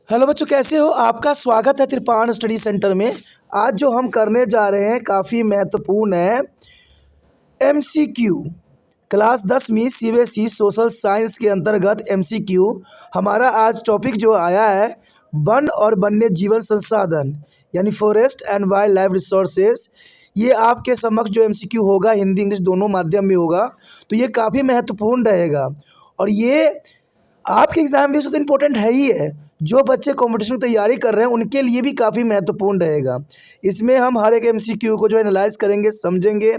Hello बच्चों, कैसे हो? आपका स्वागत है त्रिपाण स्टडी सेंटर में। आज जो हम करने जा रहे हैं काफ़ी महत्वपूर्ण है। एमसीक्यू क्लास 10वीं सीबीएसई सोशल साइंस के अंतर्गत एमसीक्यू हमारा आज टॉपिक जो आया है वन और वन्य जीवन संसाधन यानी forest and wild life resources. ये आपके समक्ष जो एमसीक्यू होगा हिंदी इंग्लिश दोनों माध्यम में होगा, तो ये काफ़ी महत्वपूर्ण रहेगा। और ये आपके एग्ज़ाम भी तो इम्पोर्टेंट है ही है। जो बच्चे कंपटीशन की तैयारी कर रहे हैं उनके लिए भी काफ़ी महत्वपूर्ण रहेगा। इसमें हम हर एक एमसीक्यू को जो एनालाइज करेंगे, समझेंगे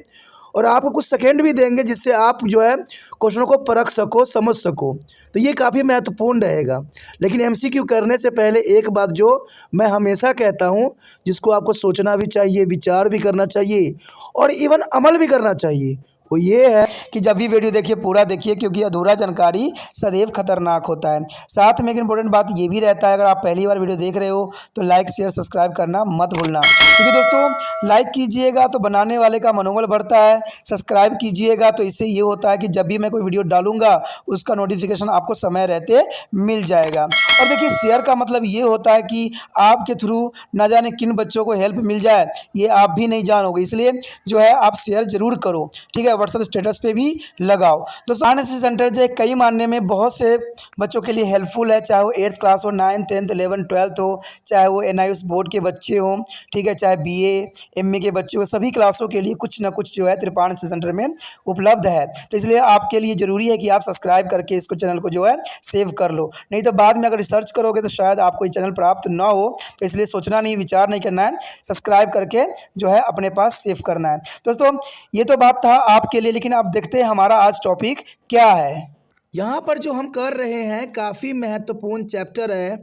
और आपको कुछ सेकंड भी देंगे जिससे आप जो है क्वेश्चनों को परख सको, समझ सको। तो ये काफ़ी महत्वपूर्ण रहेगा। लेकिन एमसीक्यू करने से पहले एक बात जो मैं हमेशा कहता हूँ, जिसको आपको सोचना भी चाहिए, विचार भी करना चाहिए और इवन अमल भी करना चाहिए, वो ये है कि जब भी वीडियो देखिए पूरा देखिए, क्योंकि अधूरा जानकारी सदैव खतरनाक होता है। साथ में एक इंपॉर्टेंट बात ये भी रहता है, अगर आप पहली बार वीडियो देख रहे हो तो लाइक शेयर सब्सक्राइब करना मत भूलना, क्योंकि दोस्तों लाइक कीजिएगा तो बनाने वाले का मनोबल बढ़ता है, सब्सक्राइब कीजिएगा तो इससे ये होता है कि जब भी मैं कोई वीडियो डालूंगा उसका नोटिफिकेशन आपको समय रहते मिल जाएगा। और देखिए शेयर का मतलब ये होता है कि आपके थ्रू न जाने किन बच्चों को हेल्प मिल जाए, ये आप भी नहीं जानोगे, इसलिए जो है आप शेयर जरूर करो, ठीक है। व्हाट्सएप स्टेटस पे भी लगाओ। दोस्तों एनएसएस सेंटर जो है कई मानने में बहुत से बच्चों के लिए हेल्पफुल है, चाहे वो 8th क्लास हो, 9th 10th 11th 12th हो, चाहे वो एनआईएस बोर्ड के बच्चे हों, ठीक है, चाहे बीए एमए के बच्चे हो, सभी क्लासों के लिए कुछ ना कुछ जो है त्रिपाण सेंटर में उपलब्ध है। तो इसलिए आपके लिए ज़रूरी है कि आप सब्सक्राइब करके इसको चैनल को जो है सेव कर लो, नहीं तो बाद में अगर रिसर्च करोगे तो शायद आपको ये चैनल प्राप्त ना हो। तो इसलिए सोचना नहीं, विचार नहीं करना है, सब्सक्राइब करके जो है अपने पास सेव करना है। दोस्तों ये तो बात था आपके लिए, लेकिन अब देखते हैं हमारा आज टॉपिक क्या है। यहाँ पर जो हम कर रहे हैं काफ़ी महत्वपूर्ण चैप्टर है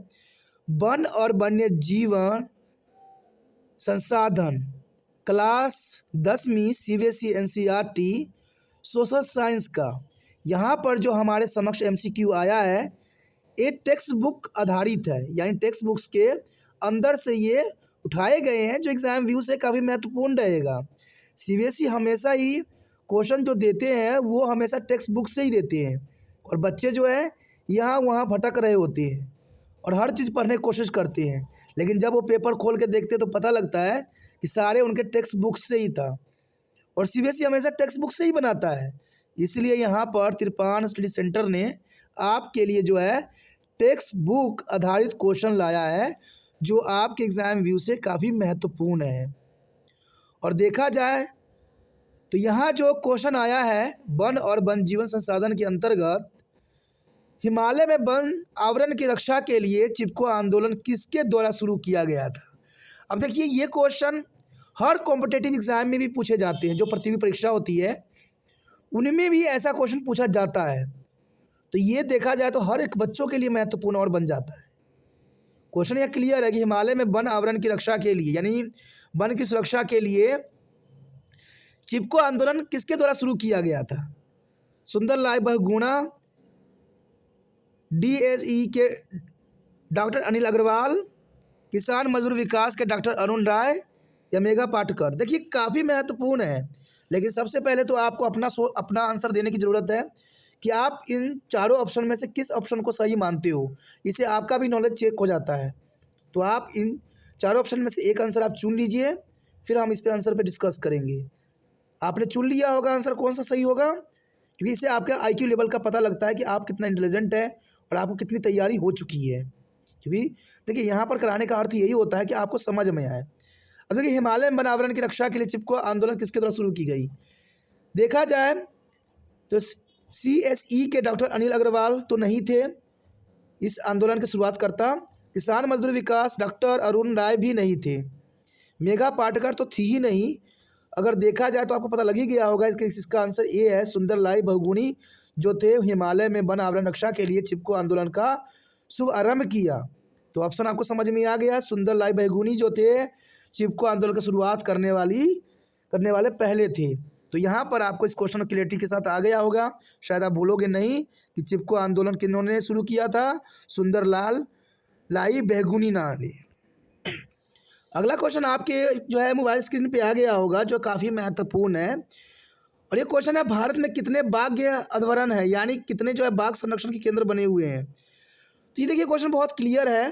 वन और वन्य जीवन संसाधन, क्लास 10वीं सीबीएसई एनसीईआरटी सोशल साइंस का। यहाँ पर जो हमारे समक्ष एमसीक्यू आया है ये टेक्स्ट बुक आधारित है, यानी टेक्स्ट बुक्स के अंदर से ये उठाए गए हैं, जो एग्ज़ाम व्यू से काफ़ी महत्वपूर्ण रहेगा। सीबीएसई हमेशा ही क्वेश्चन जो देते हैं वो हमेशा टेक्स्ट बुक से ही देते हैं, और बच्चे जो है यहाँ वहाँ भटक रहे होते हैं और हर चीज़ पढ़ने की कोशिश करते हैं, लेकिन जब वो पेपर खोल के देखते हैं तो पता लगता है कि सारे उनके टेक्स्ट बुक से ही था। और सीबीएसई हमेशा टेक्स्ट बुक से ही बनाता है, इसलिए यहाँ पर त्रिपाण स्टडी सेंटर ने आपके लिए जो है टेक्स्ट बुक आधारित क्वेश्चन लाया है, जो आपके एग्ज़ाम व्यू से काफ़ी महत्वपूर्ण है। और देखा जाए तो यहाँ जो क्वेश्चन आया है वन और वन जीवन संसाधन के अंतर्गत, हिमालय में वन आवरण की रक्षा के लिए चिपको आंदोलन किसके द्वारा शुरू किया गया था। अब देखिए ये क्वेश्चन हर कॉम्पिटिटिव एग्जाम में भी पूछे जाते हैं, जो प्रतियोगी परीक्षा होती है उनमें भी ऐसा क्वेश्चन पूछा जाता है। तो ये देखा जाए तो हर एक बच्चों के लिए महत्वपूर्ण और बन जाता है। क्वेश्चन यह क्लियर है कि हिमालय में वन आवरण की रक्षा के लिए यानी वन की सुरक्षा के लिए चिपको आंदोलन किसके द्वारा शुरू किया गया था। सुंदरलाल बहुगुणा, डीएसई के डॉक्टर अनिल अग्रवाल, किसान मजदूर विकास के डॉक्टर अरुण राय या मेघा पाटकर। देखिए काफ़ी महत्वपूर्ण है, लेकिन सबसे पहले तो आपको अपना आंसर देने की ज़रूरत है कि आप इन चारों ऑप्शन में से किस ऑप्शन को सही मानते हो। इससे आपका भी नॉलेज चेक हो जाता है। तो आप इन चारों ऑप्शन में से एक आंसर आप चुन लीजिए, फिर हम इस पे आंसर पे डिस्कस करेंगे। आपने चुन लिया होगा आंसर कौन सा सही होगा, क्योंकि इससे आपके आईक्यू लेवल का पता लगता है कि आप कितना इंटेलिजेंट है और आपको कितनी तैयारी हो चुकी है। क्योंकि देखिए यहाँ पर कराने का अर्थ यही होता है कि आपको समझ में आए। अब देखिए हिमालय में वनावरण की रक्षा के लिए चिपको आंदोलन किसके द्वारा शुरू की गई। देखा जाए तो सीएसई के डॉक्टर अनिल अग्रवाल तो नहीं थे इस आंदोलन की शुरुआत करता, किसान मजदूर विकास डॉक्टर अरुण राय भी नहीं थे, मेघा पाटकर तो थी ही नहीं। अगर देखा जाए तो आपको पता लग ही गया होगा इसका आंसर ए है सुंदरलाल बहुगुणी, जो थे हिमालय में वन आवरण रक्षा के लिए चिपको आंदोलन का शुभ आरंभ किया। तो ऑप्शन आपको समझ में आ गया, सुंदरलाल बहुगुणी जो थे चिपको आंदोलन की शुरुआत करने वाले पहले थे। तो यहाँ पर आपको इस क्वेश्चन क्लियरिटी के साथ आ गया होगा, शायद आप भूलोगे नहीं कि चिपको आंदोलन किन्होंने शुरू किया था, सुंदरलाल बहुगुणी ने। अगला क्वेश्चन आपके जो है मोबाइल स्क्रीन पे आ गया होगा, जो काफ़ी महत्वपूर्ण है। और ये क्वेश्चन है भारत में कितने बाघ अभयारण्य है, यानी कितने जो है बाघ संरक्षण के केंद्र बने हुए हैं। तो ये देखिए क्वेश्चन बहुत क्लियर है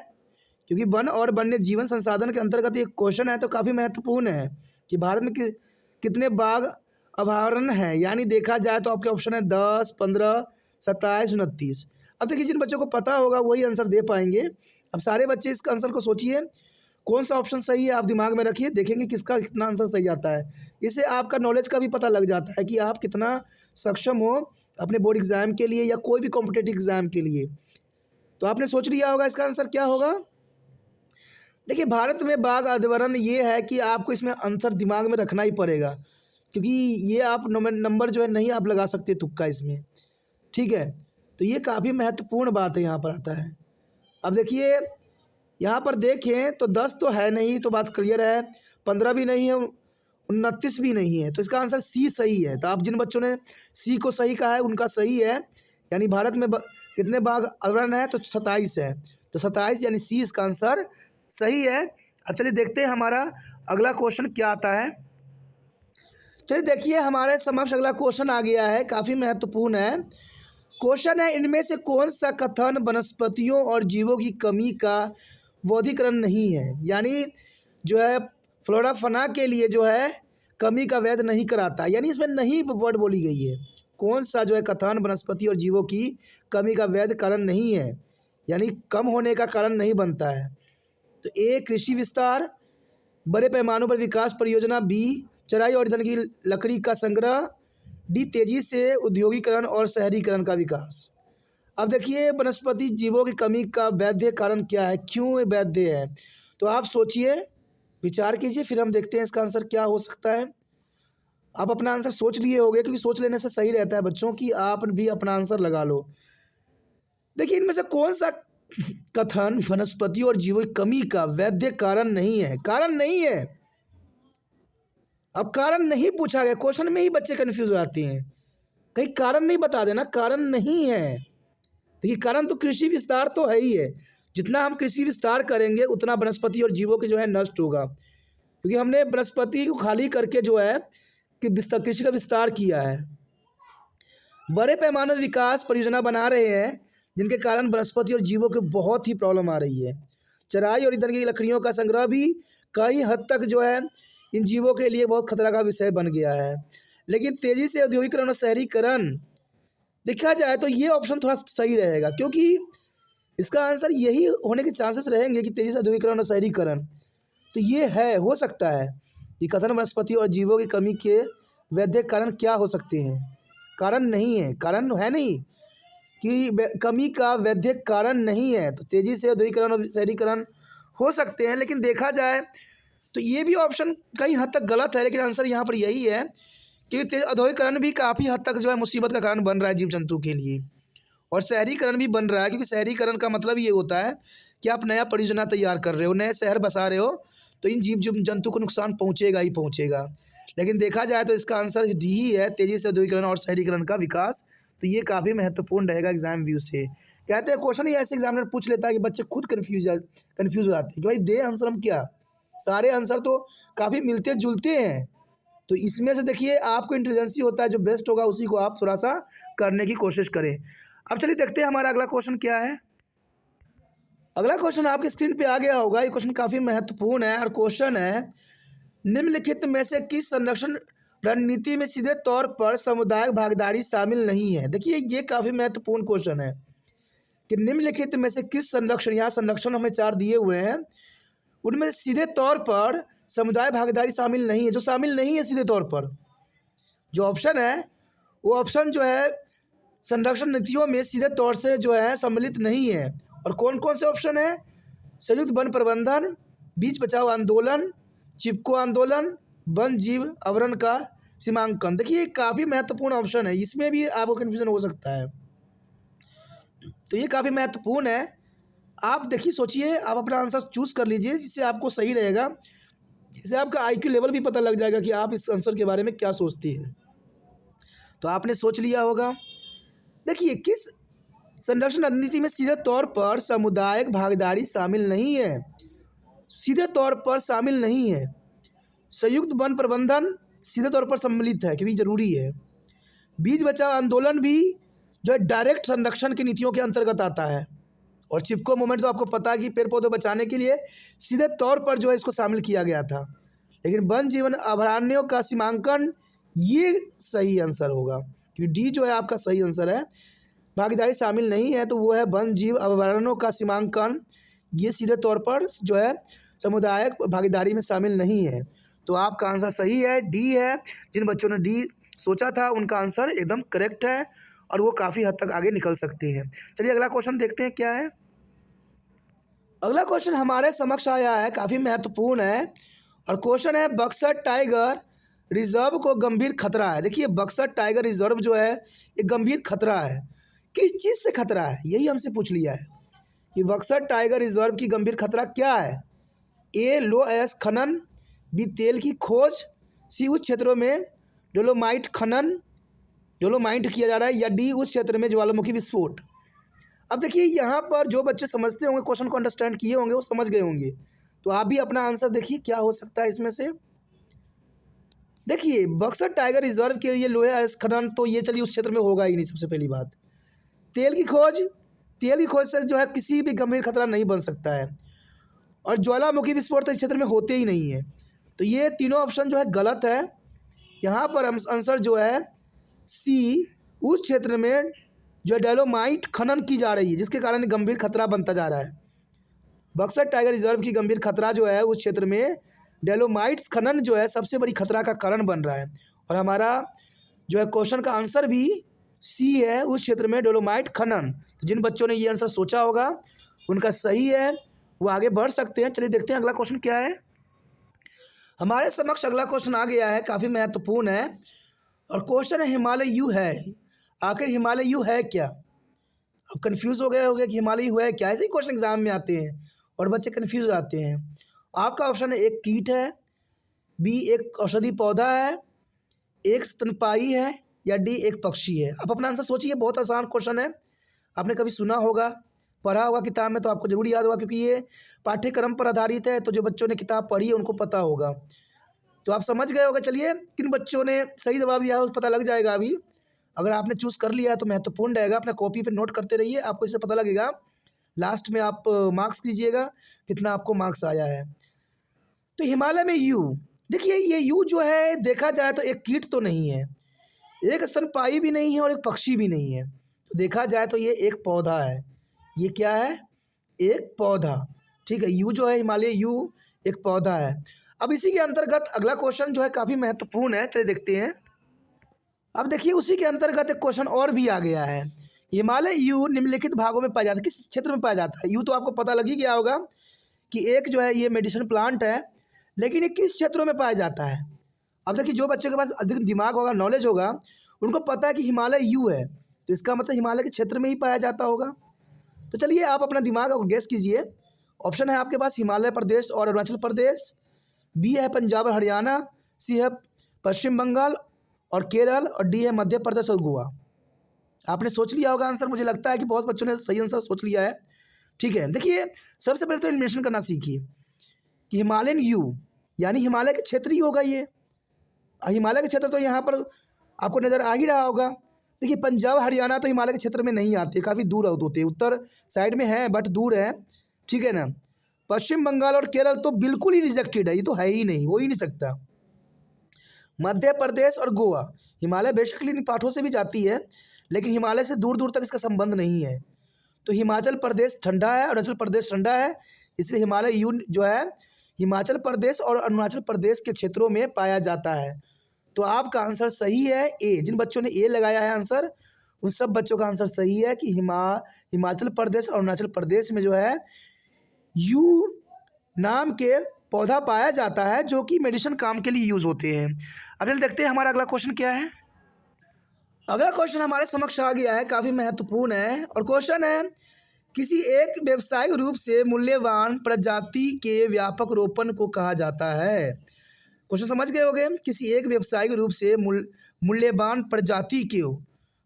क्योंकि वन और वन्य जीवन संसाधन के अंतर्गत ये क्वेश्चन है तो काफ़ी महत्वपूर्ण है कि भारत में कितने बाघ अभयारण्य हैं। यानी देखा जाए तो आपके ऑप्शन है 10, 15, 27, 29। अब देखिए जिन बच्चों को पता होगा वही आंसर दे पाएंगे। अब सारे बच्चे इसका आंसर को सोचिए कौन सा ऑप्शन सही है, आप दिमाग में रखिए, देखेंगे किसका कितना आंसर सही आता है। इससे आपका नॉलेज का भी पता लग जाता है कि आप कितना सक्षम हो अपने बोर्ड एग्जाम के लिए या कोई भी कॉम्पिटेटिव एग्जाम के लिए। तो आपने सोच लिया होगा इसका आंसर क्या होगा। देखिए भारत में बाघ अभयारण्य ये है कि आपको इसमें आंसर दिमाग में रखना ही पड़ेगा, क्योंकि ये आप नंबर जो है नहीं आप लगा सकते तुक्का इसमें, ठीक है। तो ये काफ़ी महत्वपूर्ण बात है, यहाँ पर आता है। अब देखिए यहाँ पर देखें तो 10 तो है नहीं, तो बात क्लियर है। 15 भी नहीं है, 29 भी नहीं है, तो इसका आंसर सी सही है। तो आप जिन बच्चों ने सी को सही कहा है उनका सही है। यानी भारत में कितने बाघ अभयारण्य है तो 27 है, तो 27 यानी सी इसका आंसर सही है। अब चलिए देखते हैं हमारा अगला क्वेश्चन क्या आता है। चलिए देखिए हमारे समक्ष अगला क्वेश्चन आ गया है, काफ़ी महत्वपूर्ण है। क्वेश्चन है इनमें से कौन सा कथन वनस्पतियों और जीवों की कमी का बोधीकरण नहीं है। यानी जो है फ्लोरा फना के लिए जो है कमी का वैध नहीं कराता, यानी इसमें नहीं वर्ड बोली गई है। कौन सा जो है कथन वनस्पति और जीवों की कमी का वैध कारण नहीं है, यानी कम होने का कारण नहीं बनता है। तो ए कृषि विस्तार, बड़े पैमानों पर विकास परियोजना, बी चराई और ईंधन की लकड़ी का संग्रह, डी तेजी से औद्योगिकरण और शहरीकरण का विकास। अब देखिए वनस्पति जीवों की कमी का वैध कारण क्या है, क्यों ये वैध है, तो आप सोचिए विचार कीजिए, फिर हम देखते हैं इसका आंसर क्या हो सकता है। आप अपना आंसर सोच लिए होंगे, क्योंकि सोच लेने से सही रहता है बच्चों की आप भी अपना आंसर लगा लो। देखिए इनमें से कौन सा कथन वनस्पति और जीवों की कमी का वैध कारण नहीं है। कारण नहीं है, अब कारण नहीं पूछा गया, क्वेश्चन में ही बच्चे कंफ्यूज हो जाते हैं, कहीं कारण नहीं बता देना, कारण नहीं है। देखिए कारण तो कृषि विस्तार तो है ही है, जितना हम कृषि विस्तार करेंगे उतना वनस्पति और जीवों के जो है नष्ट होगा, क्योंकि हमने वनस्पति को खाली करके जो है कि कृषि का विस्तार किया है। बड़े पैमाने पर विकास परियोजना बना रहे हैं जिनके कारण वनस्पति और जीवों को बहुत ही प्रॉब्लम आ रही है। चराई और ईंधन की लकड़ियों का संग्रह भी कई हद तक जो है इन जीवों के लिए बहुत खतरा का विषय बन गया है। लेकिन तेज़ी से औद्योगिकरण और शहरीकरण देखा जाए तो ये ऑप्शन थोड़ा सही रहेगा, क्योंकि इसका आंसर यही होने के चांसेस रहेंगे कि तेज़ी से औद्योगिकरण और शहरीकरण। तो ये है, हो सकता है कि कथन वनस्पति और जीवों की कमी के वैध कारण क्या हो सकते हैं। कारण नहीं है, कारण है नहीं कि कमी का वैध कारण नहीं है, तो तेज़ी से औद्योगिकरण और शहरीकरण हो सकते हैं। लेकिन देखा जाए तो ये भी ऑप्शन कई हद तक गलत है, लेकिन आंसर यहाँ पर यही है क्योंकि औद्योगिकरण भी काफ़ी हद तक जो है मुसीबत का कारण बन रहा है जीव जंतु के लिए, और शहरीकरण भी बन रहा है, क्योंकि शहरीकरण का मतलब ये होता है कि आप नया परियोजना तैयार कर रहे हो, नए शहर बसा रहे हो, तो इन जीव जंतु को नुकसान पहुँचेगा ही पहुँचेगा। लेकिन देखा जाए तो इसका आंसर डी ही है, तेज़ी से औद्योगिकरण और शहरीकरण का विकास। तो ये काफ़ी महत्वपूर्ण रहेगा एग्जाम व्यू से। कहते हैं क्वेश्चन ही ऐसे एग्जामिनर पूछ लेता है कि बच्चे खुद कन्फ्यूज हो जाते हैं कि भाई दे आंसर हम क्या, सारे आंसर तो काफ़ी मिलते जुलते हैं। तो इसमें से देखिए आपको इंटेलिजेंसी होता है, जो बेस्ट होगा उसी को आप थोड़ा सा करने की कोशिश करें। अब चलिए देखते हैं हमारा अगला क्वेश्चन क्या है। अगला क्वेश्चन आपके स्क्रीन पे आ गया होगा। ये क्वेश्चन काफ़ी महत्वपूर्ण है और क्वेश्चन है निम्नलिखित में से किस संरक्षण रणनीति में सीधे तौर पर सामुदायिक भागीदारी शामिल नहीं है। देखिए ये काफ़ी महत्वपूर्ण क्वेश्चन है कि निम्नलिखित में से किस संरक्षण, यहाँ संरक्षण हमें 4 दिए हुए हैं, उनमें सीधे तौर पर समुदाय भागीदारी शामिल नहीं है। जो शामिल नहीं है सीधे तौर पर, जो ऑप्शन है वो ऑप्शन जो है संरक्षण नीतियों में सीधे तौर से जो है सम्मिलित नहीं है। और कौन कौन से ऑप्शन है? संयुक्त वन प्रबंधन, बीज बचाओ आंदोलन, चिपको आंदोलन, वन जीव आवरण का सीमांकन। देखिए काफ़ी महत्वपूर्ण ऑप्शन है, इसमें भी आपको कन्फ्यूजन हो सकता है, तो ये काफ़ी महत्वपूर्ण है। आप देखिए सोचिए, आप अपना आंसर चूज़ कर लीजिए जिससे आपको सही रहेगा, जिससे आपका आईक्यू लेवल भी पता लग जाएगा कि आप इस आंसर के बारे में क्या सोचती हैं। तो आपने सोच लिया होगा। देखिए किस संरक्षण रणनीति में सीधे तौर पर सामुदायिक भागीदारी शामिल नहीं है, सीधे तौर पर शामिल नहीं है। संयुक्त वन प्रबंधन सीधे तौर पर सम्मिलित है क्योंकि ज़रूरी है। बीज बचाओ आंदोलन भी जो है डायरेक्ट संरक्षण की नीतियों के अंतर्गत आता है, और चिपको मूवमेंट तो आपको पता है कि पेड़ पौधे बचाने के लिए सीधे तौर पर जो है इसको शामिल किया गया था। लेकिन वन जीवन अभयारण्यों का सीमांकन ये सही आंसर होगा, क्योंकि डी जो है आपका सही आंसर है। भागीदारी शामिल नहीं है तो वो है वन जीव अभयारण्यों का सीमांकन, ये सीधे तौर पर जो है सामुदायिक भागीदारी में शामिल नहीं है। तो आपका आंसर सही है, डी है। जिन बच्चों ने डी सोचा था उनका आंसर एकदम करेक्ट है और वो काफ़ी हद तक आगे निकल सकते हैं। चलिए अगला क्वेश्चन देखते हैं क्या है। अगला क्वेश्चन हमारे समक्ष आया है, काफ़ी महत्वपूर्ण है और क्वेश्चन है बक्सर टाइगर रिजर्व को गंभीर खतरा है। देखिए बक्सर टाइगर रिजर्व जो है ये गंभीर खतरा है। किस चीज़ से खतरा है, यही हमसे पूछ लिया है कि बक्सर टाइगर रिजर्व की गंभीर खतरा क्या है। ए लो अयस्क खनन, बी तेल की खोज, सी उस क्षेत्रों में डोलोमाइट किया जा रहा है, या डी उस क्षेत्र में ज्वालामुखी विस्फोट। अब देखिए यहाँ पर जो बच्चे समझते होंगे, क्वेश्चन को अंडरस्टैंड किए होंगे, वो समझ गए होंगे। तो आप भी अपना आंसर देखिए क्या हो सकता है इसमें से। देखिए बक्सर टाइगर रिजर्व के लिए लोहे अयस्क खनन तो ये चलिए उस क्षेत्र में होगा ही नहीं। सबसे पहली बात तेल की खोज से जो है किसी भी गंभीर खतरा नहीं बन सकता है, और ज्वालामुखी विस्फोट तो इस क्षेत्र में होते ही नहीं है। तो ये तीनों ऑप्शन जो है गलत है। यहाँ पर आंसर जो है सी उस क्षेत्र में जो डोलोमाइट खनन की जा रही है जिसके कारण गंभीर खतरा बनता जा रहा है। बक्सर टाइगर रिजर्व की गंभीर खतरा जो है उस क्षेत्र में डोलोमाइट्स खनन जो है सबसे बड़ी खतरा का कारण बन रहा है। और हमारा जो है क्वेश्चन का आंसर भी सी है, उस क्षेत्र में डोलोमाइट खनन। तो जिन बच्चों ने ये आंसर सोचा होगा उनका सही है, वो आगे बढ़ सकते हैं। चलिए देखते हैं अगला क्वेश्चन क्या है। हमारे समक्ष अगला क्वेश्चन आ गया है, काफ़ी महत्वपूर्ण है और क्वेश्चन है हिमालय यू है। आखिर हिमालय यू है क्या। अब कंफ्यूज हो गए होंगे कि हिमालय यू है क्या। ऐसे ही क्वेश्चन एग्जाम में आते हैं और बच्चे कंफ्यूज हो जाते हैं। आपका ऑप्शन है एक कीट है, बी एक औषधि पौधा है, एक स्तनपायी है, या डी एक पक्षी है। आप अपना आंसर सोचिए, बहुत आसान क्वेश्चन है। आपने कभी सुना होगा, पढ़ा होगा किताब में, तो आपको जरूर याद होगा क्योंकि ये पाठ्यक्रम पर आधारित है। तो जो बच्चों ने किताब पढ़ी है उनको पता होगा, तो आप समझ गए होगा। चलिए किन बच्चों ने सही जवाब दिया है पता लग जाएगा अभी। अगर आपने चूज़ कर लिया है तो महत्वपूर्ण रहेगा, अपने कॉपी पे नोट करते रहिए, आपको इससे पता लगेगा। लास्ट में आप मार्क्स कीजिएगा कितना आपको मार्क्स आया है। तो हिमालय में यू, देखिए ये यू जो है देखा जाए तो एक कीट तो नहीं है, एक स्तनपायी भी नहीं है और एक पक्षी भी नहीं है। तो देखा जाए तो ये एक पौधा है। ये क्या है, एक पौधा। ठीक है, यू जो है हिमालय यू एक पौधा है। अब इसी के अंतर्गत अगला क्वेश्चन जो है काफ़ी महत्वपूर्ण है, चलिए देखते हैं। अब देखिए उसी के अंतर्गत एक क्वेश्चन और भी आ गया है। हिमालय यू निम्नलिखित भागों में पाया जाता है, किस क्षेत्र में पाया जाता है। यू तो आपको पता लग ही गया होगा कि एक जो है ये मेडिसिन प्लांट है, लेकिन ये किस क्षेत्रों में पाया जाता है। अब देखिए जो बच्चे के पास अधिक दिमाग होगा, नॉलेज होगा, उनको पता है कि हिमालय यू है, तो इसका मतलब हिमालय के क्षेत्र में ही पाया जाता होगा। तो चलिए आप अपना दिमाग को गैस कीजिए। ऑप्शन है आपके पास हिमालय प्रदेश और अरुणाचल प्रदेश, बी है पंजाब और हरियाणा, सी है पश्चिम बंगाल और केरल, और डी है मध्य प्रदेश और गोवा। आपने सोच लिया होगा आंसर, मुझे लगता है कि बहुत बच्चों ने सही आंसर सोच लिया है। ठीक है, देखिए सबसे पहले तो इन्वेंशन करना सीखिए कि हिमालयन यू यानी हिमालय के क्षेत्र ही होगा ये। हिमालय के क्षेत्र तो यहाँ पर आपको नज़र आ ही रहा होगा। देखिए पंजाब हरियाणा तो हिमालय के क्षेत्र में नहीं आते, काफ़ी दूर होते हैं, उत्तर साइड में है बट दूर है। ठीक है ना। पश्चिम बंगाल और केरल तो बिल्कुल ही रिजेक्टेड है, ये तो है ही नहीं, हो ही नहीं सकता। मध्य प्रदेश और गोवा, हिमालय बेसिकली इन पाठों से भी जाती है लेकिन हिमालय से दूर दूर तक इसका संबंध नहीं है। तो हिमाचल प्रदेश ठंडा है, अरुणाचल प्रदेश ठंडा है, इसलिए हिमालय यू जो है हिमाचल प्रदेश और अरुणाचल प्रदेश के क्षेत्रों में पाया जाता है। तो आपका आंसर सही है ए। जिन बच्चों ने ए लगाया है आंसर, उन सब बच्चों का आंसर सही है कि हिमाचल प्रदेश और अरुणाचल प्रदेश में जो है यू नाम के पौधा पाया जाता है जो कि मेडिसिन काम के लिए यूज़ होते हैं। अब चलिए देखते हैं हमारा अगला क्वेश्चन क्या है। अगला क्वेश्चन हमारे समक्ष आ गया है, काफ़ी महत्वपूर्ण है और क्वेश्चन है किसी एक व्यावसायिक रूप से मूल्यवान प्रजाति के व्यापक रोपण को कहा जाता है। क्वेश्चन समझ गए होंगे। किसी एक व्यावसायिक रूप से मूल्यवान प्रजाति के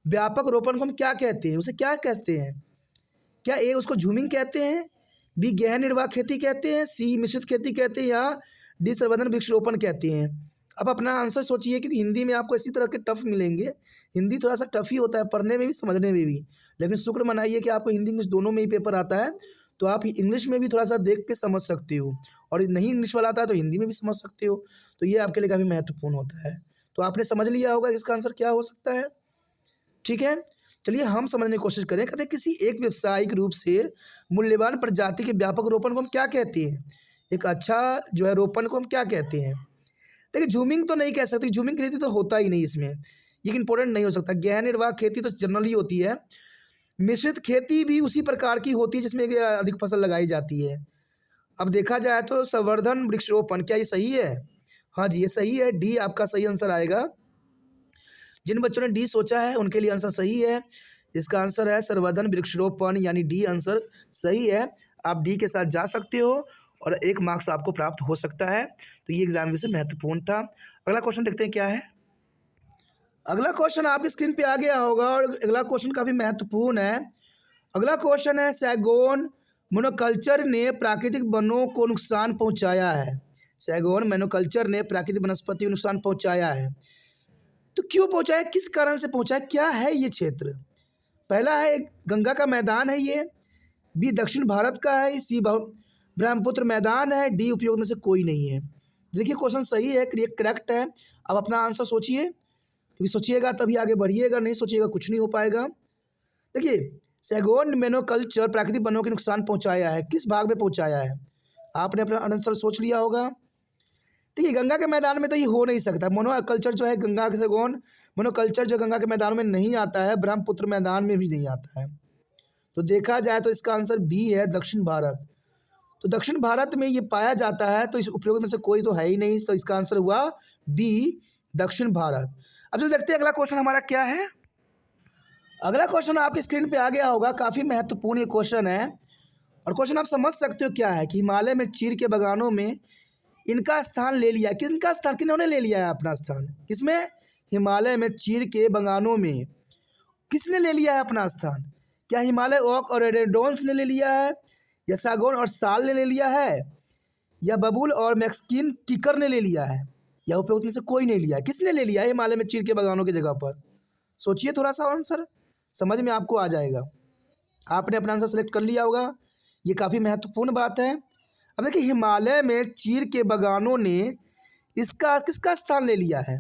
व्यापक रोपण को हम क्या कहते हैं, उसे क्या कहते हैं। क्या ए उसको झूमिंग कहते हैं, बी गहन निर्वाह खेती कहते हैं, सी मिश्रित खेती कहते हैं, या डी संवर्धन वृक्षरोपण कहते हैं। अब अपना आंसर सोचिए, क्योंकि हिंदी में आपको इसी तरह के टफ मिलेंगे। हिंदी थोड़ा सा टफ ही होता है, पढ़ने में भी समझने में भी, लेकिन शुक्र मनाइए कि आपको हिंदी इंग्लिश दोनों में ही पेपर आता है, तो आप इंग्लिश में भी थोड़ा सा देख के समझ सकते हो, और नहीं इंग्लिश वाला आता है तो हिंदी में भी समझ सकते हो। तो ये आपके लिए काफ़ी महत्वपूर्ण होता है। तो आपने समझ लिया होगा इसका आंसर क्या हो सकता है। ठीक है, चलिए हम समझने की कोशिश करें। कहते हैं किसी एक व्यावसायिक रूप से मूल्यवान प्रजाति के व्यापक रोपण को हम क्या कहते हैं। एक अच्छा जो है रोपण को हम क्या कहते हैं। देखिए झूमिंग तो नहीं कह सकते, झूमिंग खेती तो होता ही नहीं इसमें, ये इंपॉर्टेंट नहीं हो सकता। गहन निर्वाह खेती तो जनरली होती है। मिश्रित खेती भी उसी प्रकार की होती है जिसमें कि अधिक फसल लगाई जाती है। अब देखा जाए तो संवर्धन वृक्षारोपण, क्या ये सही है। हाँ जी ये सही है, डी आपका सही आंसर आएगा। जिन बच्चों ने डी सोचा है उनके लिए आंसर सही है। इसका आंसर है संवर्धन वृक्षारोपण, यानी डी आंसर सही है। आप डी के साथ जा सकते हो और 1 मार्क्स आपको प्राप्त हो सकता है। तो ये एग्जाम विषय महत्वपूर्ण था। अगला क्वेश्चन देखते हैं क्या है। अगला क्वेश्चन आपकी स्क्रीन पे आ गया होगा और अगला क्वेश्चन काफ़ी महत्वपूर्ण है। अगला क्वेश्चन है सैगोन मोनोकल्चर ने प्राकृतिक वनों को नुकसान पहुंचाया है। सैगोन मोनोकल्चर ने प्राकृतिक वनस्पति को नुकसान पहुंचाया है, तो क्यों पहुंचाया, किस कारण से पहुंचाया, क्या है ये क्षेत्र। पहला है गंगा का मैदान है ये, बी दक्षिण भारत का है, सी ब्रह्मपुत्र मैदान है, डी उपयोग में से कोई नहीं है। देखिए क्वेश्चन सही है, करेक्ट है। अब अपना आंसर सोचिए, क्योंकि सोचिएगा तभी आगे बढ़िएगा, नहीं सोचिएगा कुछ नहीं हो पाएगा। देखिए सैगोन मोनोकल्चर प्राकृतिक वनों के नुकसान पहुंचाया है, किस भाग में पहुंचाया है, आपने अपना आंसर सोच लिया होगा। देखिए गंगा के मैदान में तो ये हो नहीं सकता। मोनोकल्चर जो है गंगा के सैगोन मोनोकल्चर जो गंगा के मैदान में नहीं आता है, ब्रह्मपुत्र मैदान में भी नहीं आता है। तो देखा जाए तो इसका आंसर बी है दक्षिण भारत। तो दक्षिण भारत में ये पाया जाता है, तो इस उपयोग में से कोई तो है ही नहीं, तो इसका आंसर हुआ बी दक्षिण भारत। अब जो देखते हैं अगला क्वेश्चन हमारा क्या है। अगला क्वेश्चन आपकी स्क्रीन पे आ गया होगा, काफ़ी महत्वपूर्ण ये क्वेश्चन है और क्वेश्चन आप समझ सकते हो क्या है कि हिमालय में चीड़ के बागानों में इनका स्थान ले लिया, किनका स्थान, किन्होंने ले लिया है अपना स्थान, किसमें, हिमालय में चीड़ के बागानों में किसने ले लिया है अपना स्थान। क्या हिमालय ओक और एडेडोन्स ने ले लिया है, या सागौन और साल ने ले लिया है, या बबूल और मैक्सिकन किकर ने ले लिया है, या उपयुक्त में से कोई नहीं लिया है। किसने ले लिया है हिमालय में चीड़ के बागानों की जगह पर। सोचिए थोड़ा सा, आंसर समझ में आपको आ जाएगा। आपने अपना आंसर सेलेक्ट कर लिया होगा, ये काफ़ी महत्वपूर्ण बात है। अब देखिए हिमालय में चीड़ के बागानों ने इसका किसका स्थान ले लिया है,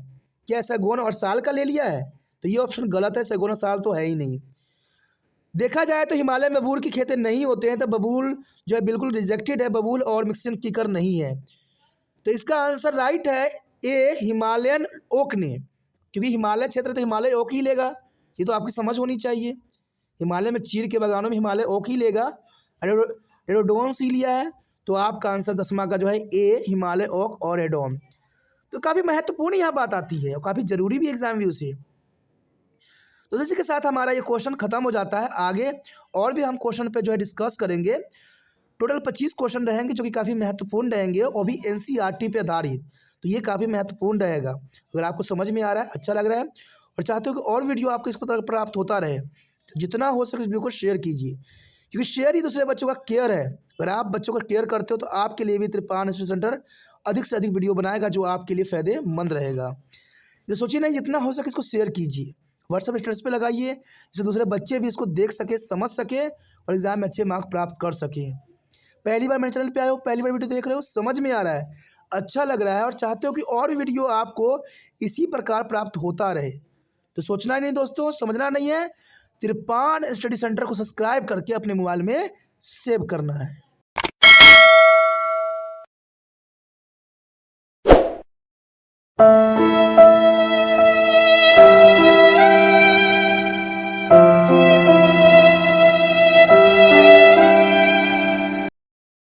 क्या सैगोन और साल का ले लिया है, तो ये ऑप्शन गलत है, सैगोन और साल तो है ही नहीं। देखा जाए तो हिमालय में बबूल की खेती नहीं होते हैं, तो बबूल जो है बिल्कुल रिजेक्टेड है, बबूल और मिक्सिन कीकर नहीं है। तो इसका आंसर राइट है ए हिमालयन ओक ने, क्योंकि हिमालय क्षेत्र तो हिमालय ओक ही लेगा, ये तो आपकी समझ होनी चाहिए। हिमालय में चीड़ के बागानों में हिमालय ओक ही लेगा, एडोडोन्स ही लिया है, तो आपका आंसर 10वां का जो है ए हिमालय ओक और एडोन। तो काफ़ी महत्वपूर्ण यहाँ बात आती है और काफ़ी ज़रूरी भी एग्जाम व्यू से। तो इसी के साथ हमारा ये क्वेश्चन खत्म हो जाता है। आगे और भी हम क्वेश्चन पे जो है डिस्कस करेंगे। टोटल 25 क्वेश्चन रहेंगे जो कि काफ़ी महत्वपूर्ण रहेंगे और भी एनसीईआरटी पे आधारित, तो ये काफ़ी महत्वपूर्ण रहेगा। अगर आपको समझ में आ रहा है, अच्छा लग रहा है और चाहते हो कि और वीडियो आपको इस पर प्राप्त होता रहे, तो जितना हो सके इस वीडियो को शेयर कीजिए, क्योंकि शेयर ही दूसरे बच्चों का केयर है। अगर आप बच्चों का केयर करते हो तो आपके लिए भी त्रिपान स्टडी सेंटर अधिक से अधिक वीडियो बनाएगा जो आपके लिए फ़ायदेमंद रहेगा। तो सोचिए ना, जितना हो सके इसको शेयर कीजिए, व्हाट्सएप स्टेटस पे लगाइए, जिससे दूसरे बच्चे भी इसको देख सके, समझ सके और एग्ज़ाम में अच्छे मार्क प्राप्त कर सकें। पहली बार मेरे चैनल पे आए हो, पहली बार वीडियो देख रहे हो, समझ में आ रहा है, अच्छा लग रहा है और चाहते हो कि और वीडियो आपको इसी प्रकार प्राप्त होता रहे, तो सोचना ही नहीं दोस्तों, समझना नहीं है, त्रिपान स्टडी सेंटर को सब्सक्राइब करके अपने मोबाइल में सेव करना है।